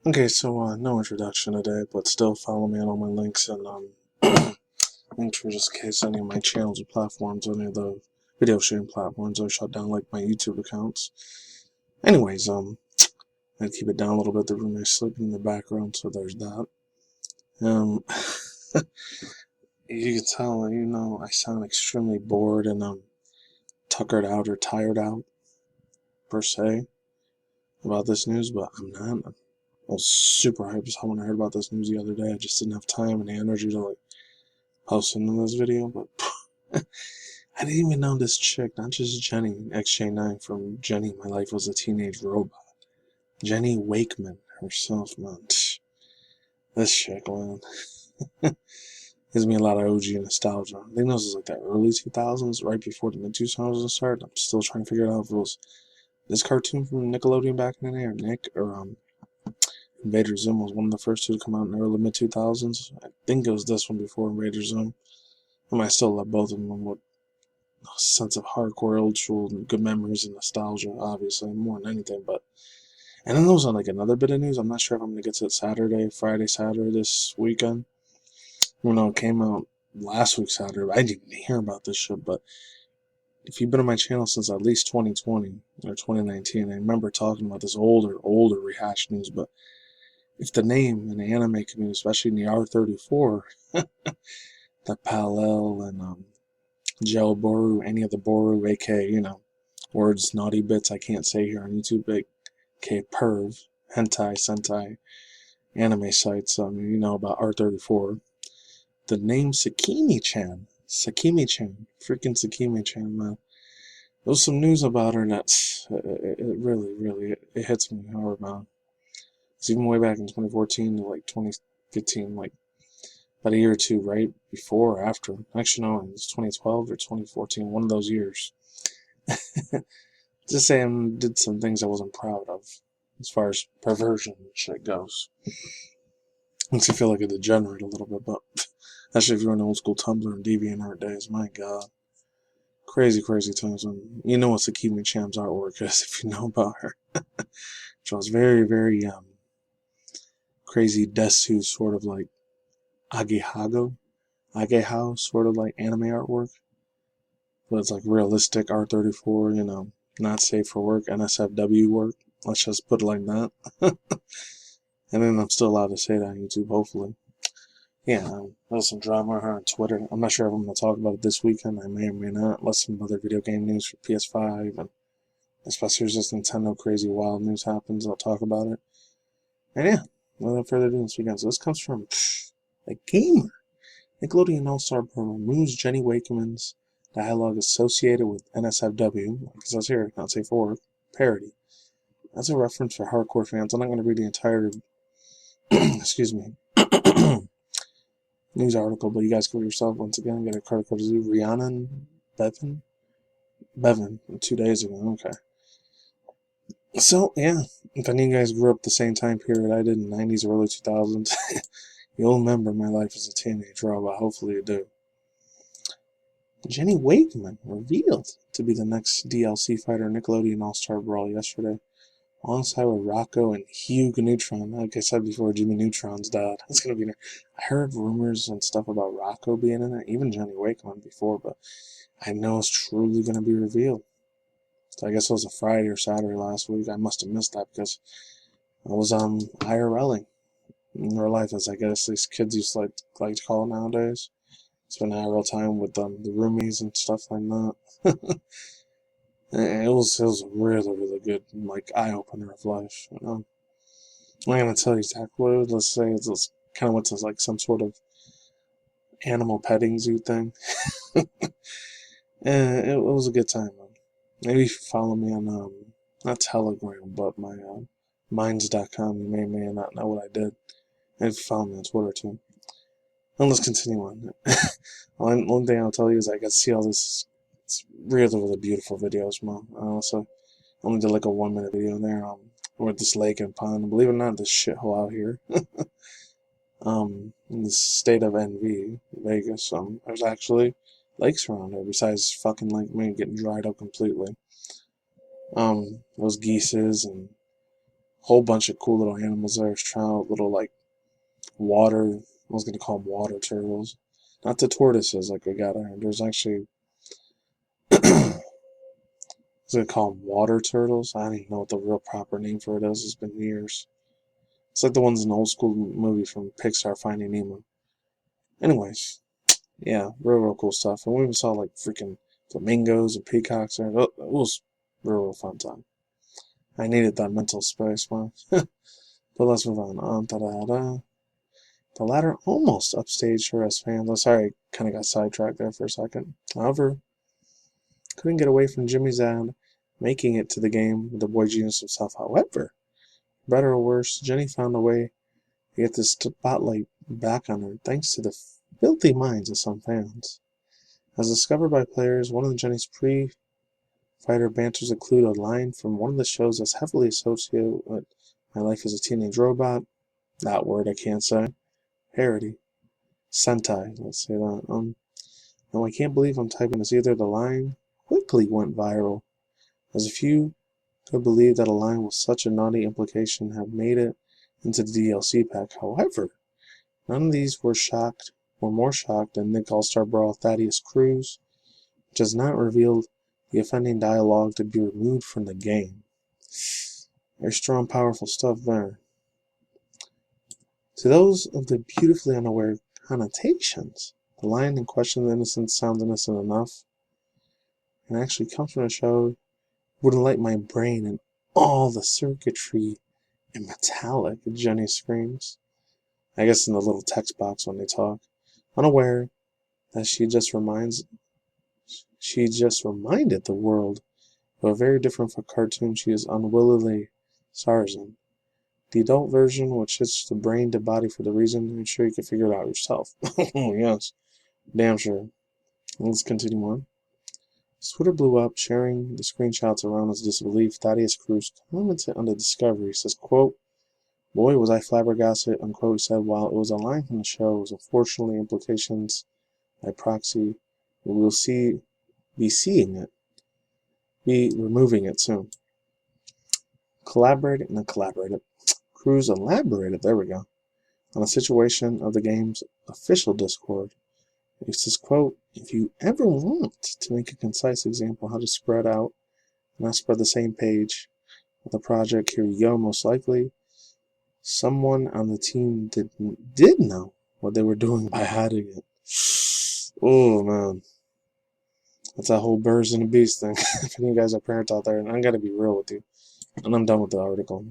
Okay, so no introduction today, but still follow me on all my links and links for just in case any of my channels or platforms, any of the video sharing platforms are shut down, like my YouTube accounts. Anyways, I'd keep it down a little bit. The room is sleeping in the background, so there's that. Um, you can tell, I sound extremely bored and tuckered out or tired out per se about this news, but I'm not. I was super hyped as hell when I heard about this news the other day. I just didn't have time and the energy to post into this video, but I didn't even know this chick, not just Jenny, XJ9 from Jenny, My Life Was a Teenage Robot. Jenny Wakeman herself, man. This chick, man. Gives me a lot of OG nostalgia. I think this was like the early 2000s, right before the mid 2000s started. I'm still trying to figure out if it was this cartoon from Nickelodeon back in the day, or Nick, or Invader Zim was one of the first two to come out in the early mid 2000s. I think it was this one before Invader Zim. I still love both of them with a sense of hardcore, old school, good memories and nostalgia, obviously, more than anything. But and then there was another bit of news. I'm not sure if I'm gonna get to it Saturday this weekend. It came out last week Saturday. I didn't even hear about this shit, but if you've been on my channel since at least 2020 or 2019, I remember talking about this older rehashed news. But if the name in the anime community, especially in the R34, the Pal-El and Gel Boru, any of the Boru, aka, words, naughty bits I can't say here on YouTube, aka perv, hentai, sentai, anime sites, you know about R34. The name Sakimi-chan, freaking Sakimi-chan, man. There was some news about her that's, it really, it hits me hard, man. It's even way back in 2014 to 2015, about a year or two right before or after. Actually, no, it was 2012 or 2014, one of those years. Just saying, did some things I wasn't proud of as far as perversion and shit goes. Makes you feel like a degenerate a little bit, but especially if you're in old school Tumblr and DeviantArt days, my god. Crazy times. You know what Sakimi-chan's artwork is if you know about her. She was very, crazy desu, sort of like Agehao sort of like anime artwork. But it's like realistic R34, not safe for work, NSFW work. Let's just put it like that. And then I'm still allowed to say that on YouTube, hopefully. Yeah, there's some drama on Twitter. I'm not sure if I'm going to talk about it this weekend. I may or may not, unless some other video game news for PS5, and especially if just Nintendo crazy wild news happens, I'll talk about it. And yeah, without further ado this weekend. So this comes from a gamer. Nickelodeon All-Star Brawl removes Jenny Wakeman's dialogue associated with NSFW, like it says here, not safe for work, parody. That's a reference for hardcore fans. I'm not going to read the entire, excuse me, news article, but you guys go yourself once again. Get a card code to Rhiannon Bevan 2 days ago. Okay. So yeah, if any of you guys grew up the same time period I did in the 90s, early 2000s, you'll remember My Life as a Teenage Robot. Hopefully you do. Jenny Wakeman revealed to be the next DLC fighter in Nickelodeon All-Star Brawl yesterday, alongside with Rocco and Hugh Neutron. Like I said before, Jimmy Neutron's dad. It's gonna be there. I heard rumors and stuff about Rocco being in it, even Jenny Wakeman before, but I know it's truly gonna be revealed. So I guess it was a Friday or Saturday last week. I must have missed that because I was IRLing in real life, as I guess these kids used to like to call it nowadays. Spend IRL time with the roomies and stuff like that. It was a really good eye opener of life. I'm not gonna tell you exactly what it was. Let's say it's kind of went to some sort of animal petting zoo thing. And it was a good time, man. Maybe if you follow me on not Telegram, but my minds.com, you may not know what I did. And if you follow me on Twitter too. And let's continue on. One thing I'll tell you is I got to see all this. It's really beautiful videos, man. So I only did a 1-minute video in there. We're at this lake and pond. Believe it or not, this shithole out here. In the state of NV, Vegas. There's actually lakes around there besides fucking Lake Maine getting dried up completely. Those geeses and Whole bunch of cool little animals there. Trout, little like water. I was gonna call them water turtles, not the tortoises like we got here. There's actually I was gonna call them water turtles. I don't even know what the real proper name for it is. It's been years. It's like the ones in the old school movie from Pixar, Finding Nemo. Anyways, yeah, real cool stuff. And we even saw like freaking flamingos and peacocks there. It was real fun time. I needed that mental space, man. But let's move on. The latter almost upstaged her as fans. I'm sorry, kind of got sidetracked there for a second. However, couldn't get away from Jimmy's ad, making it to the game with the boy genius himself. However, better or worse, Jenny found a way to get the spotlight back on her thanks to the filthy minds of some fans. As discovered by players, one of Jenny's pre-fighter banters include a line from one of the shows that's heavily associated with My Life as a Teenage Robot. That word I can't say. Parody. Sentai, let's say that. No, I can't believe I'm typing this either. The line quickly went viral, as a few could believe that a line with such a naughty implication have made it into the DLC pack. However, none of these were more shocked than Nick All-Star Brawl Thaddeus Cruz, which has not revealed the offending dialogue to be removed from the game. Very strong, powerful stuff there. To those of the beautifully unaware connotations, the line in question, innocent sounds innocent enough, and actually comes from a show wouldn't light my brain and all the circuitry and metallic, Jenny screams. I guess in the little text box when they talk, unaware that she just reminded the world of a very different cartoon she is unwillingly stars in. The adult version, which hits the brain to body for the reason, I'm sure you can figure it out yourself. Oh, yes. Damn sure. Let's continue on. Twitter blew up, sharing the screenshots around his disbelief. Thaddeus Cruz commented on the discovery. He says, quote, "Boy, was I flabbergasted," unquote. He said, while it was a line from the show, it was unfortunately implications by proxy. We will be removing it soon. Collaborated. Cruz elaborated, there we go, on a situation of the game's official Discord. He says, quote, "If you ever want to make a concise example how to spread out and not spread the same page with a project, here you go. Most likely, someone on the team did know what they were doing by hiding it." Oh, man. That's that whole birds and the bees thing. If any of you guys are parents out there, and I gotta be real with you, and I'm done with the article.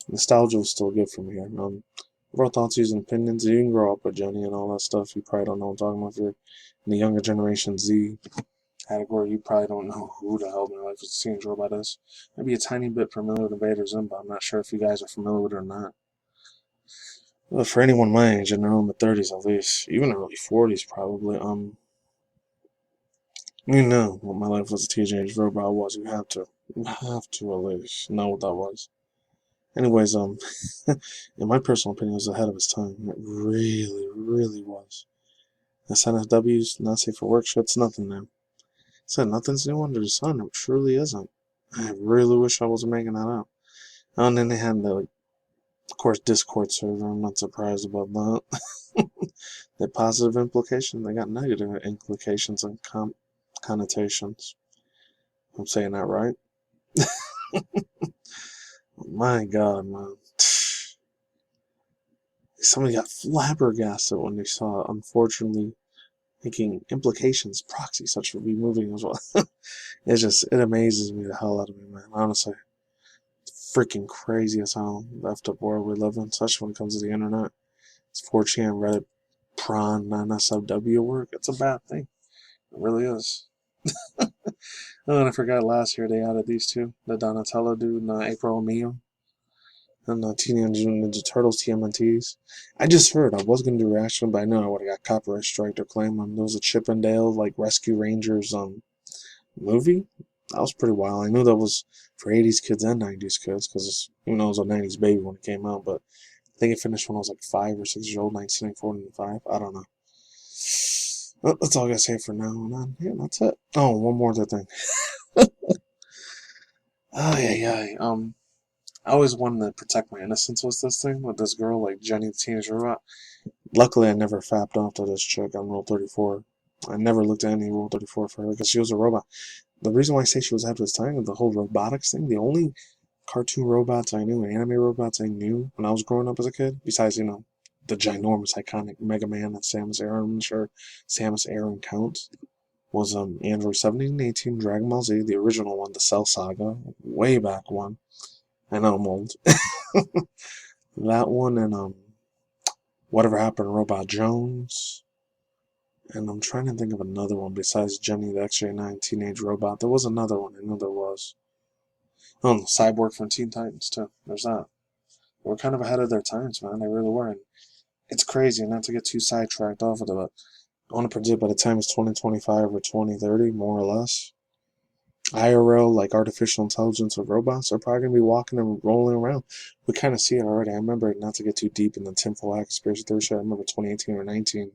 Nostalgia was still good for me here. Overall thoughts, views, and opinions. You can grow up with Jenny and all that stuff. You probably don't know what I'm talking about. If you're in the younger generation Z category, you probably don't know who the hell My Life as a Teenage Robot is. Maybe a tiny bit familiar with Invader Zim, but I'm not sure if you guys are familiar with it or not. Well, for anyone my age, in their own mid-30s at least, even early 40s probably, you know what My Life as a Teenage Robot was. You have to at least know what that was. Anyways, in my personal opinion, it was ahead of its time. It really was. NSFW's not safe for work shit's nothing now. Said nothing's new under the sun. It truly isn't. I really wish I wasn't making that up. Oh, and then they had the, of course, Discord server. I'm not surprised about that. The positive implication, they got negative implications and connotations. I'm saying that right? My God, man. Somebody got flabbergasted when they saw, unfortunately, making implications proxy such for removing as well. It amazes me the hell out of me, man. Honestly. It's freaking crazy as how left up world we live in, especially when it comes to the internet. It's 4chan, Reddit, prawn, NSFW work. It's a bad thing. It really is. Oh, and I forgot last year they added these two. The Donatello dude and April O'Neil. And the Teenage Ninja Turtles TMNTs. I just heard I was going to do a reaction, but I know I would have got copyright strike or claim. There was a Chippendale, like, Rescue Rangers movie. That was pretty wild. I knew that was for 80s kids and 90s kids, because even though I was a 90s baby when it came out, but I think it finished when I was like 5 or 6 years old, 1994 I don't know. Well, that's all I gotta say for now. And yeah, that's it. Oh, one more other thing. Oh, yeah. I always wanted to protect my innocence with this thing, with this girl, like Jenny the Teenage Robot. Luckily, I never fapped off to this chick on Rule 34. I never looked at any Rule 34 for her because she was a robot. The reason why I say she was ahead of its time with the whole robotics thing, the only cartoon robots I knew, anime robots I knew when I was growing up as a kid, besides, the ginormous, iconic Mega Man and Samus Aran, I'm sure Samus Aran counts, was Android 1718, Dragon Ball Z, the original one, the Cell Saga, way back one. I know I'm old. That one and Whatever Happened to Robot Jones. And I'm trying to think of another one besides Jenny the XJ9 Teenage Robot. There was another one, I know there was. Oh, Cyborg from Teen Titans too. There's that. We're kind of ahead of their times, man. They really were. And it's crazy, not to get too sidetracked off of it, but I want to predict by the time it's 2025 or 2030, more or less, IRL, like artificial intelligence of robots, are probably going to be walking and rolling around. We kind of see it already. I remember, not to get too deep in the tinfoil hat conspiracy theory shit, I remember 2018 or 19,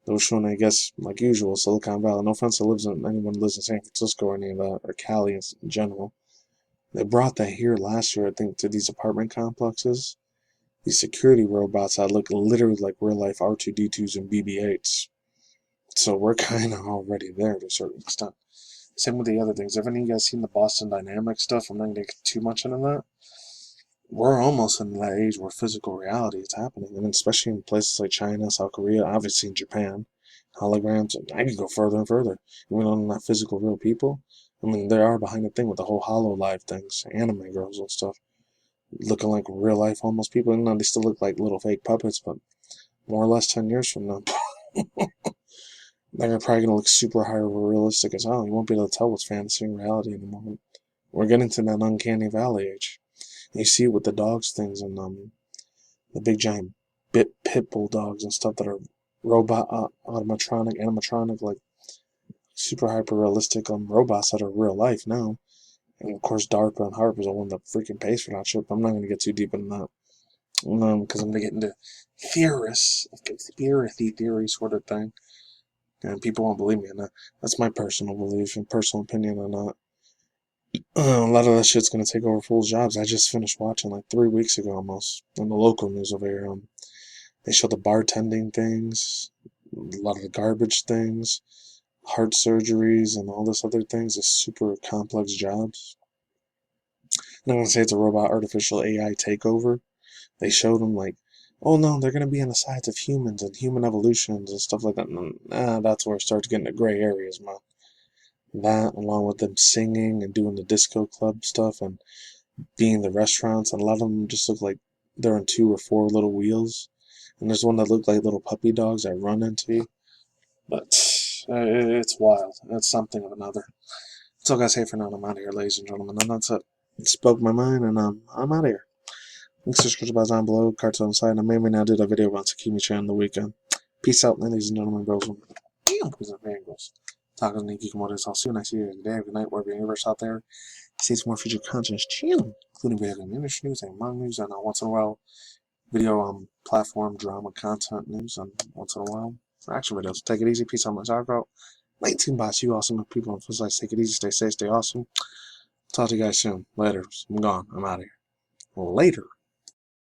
they were showing, I guess, like usual, Silicon Valley. No offense to anyone who lives in San Francisco or any of that, or Cali in general. They brought that here last year, I think, to these apartment complexes. These security robots that look literally like real-life R2-D2s and BB-8s. So we're kind of already there to a certain extent. Same with the other things. Have any of you guys seen the Boston Dynamics stuff? I'm not going to get too much into that. We're almost in that age where physical reality is happening. I mean, especially in places like China, South Korea, obviously in Japan. Holograms, and I could go further and further. Even on not physical real people. I mean, they are behind the thing with the whole HoloLive things, anime girls and stuff. Looking like real life almost people. And they still look like little fake puppets, but more or less 10 years from now. They're probably going to look super hyper realistic as hell. You won't be able to tell what's fantasy and reality anymore. We're getting to that uncanny valley age. And you see it with the dogs things and the big giant pit bull dogs and stuff that are robot, animatronic, like super hyper realistic robots that are real life now. And of course, DARPA and HARP is the one that freaking pays for that shit. But I'm not going to get too deep into that. Because I'm going to get into conspiracy theory sort of thing. And people won't believe me on that. That's my personal belief and personal opinion on that. A lot of that shit's going to take over fools' jobs. I just finished watching like 3 weeks ago almost on the local news over here. They showed the bartending things, a lot of the garbage things, heart surgeries, and all this other things. It's super complex jobs. I'm not going to say it's a robot artificial AI takeover. They showed them like, oh no, they're going to be on the sides of humans and human evolutions and stuff like that. And, that's where it starts getting to gray areas, man. That, along with them singing and doing the disco club stuff and being in the restaurants, and a lot of them just look like they're on 2 or 4 little wheels. And there's one that looked like little puppy dogs that run into you. But it's wild. It's something of another. That's all I gotta say for now. I'm out of here, ladies and gentlemen. And that's it. Spoke my mind, and I'm out of here. Links to subscribe down below, cards on the side, and I may now do that video about Tsukimi-chan on the weekend. Peace out, ladies and gentlemen, bros. Damn, boys and fangirls. Tacos and Geeky. I'll see you next year. Good day, good night, wherever your universe out there. See some more future content, channel, including video game industry news and manga news, and once in a while, video platform drama content news, and once in a while, action videos. Take it easy. Peace out, my talk out. Late team boss, you awesome people on full size. Take it easy, stay safe, stay awesome. Talk to you guys soon. Later. I'm gone. I'm out of here. Later.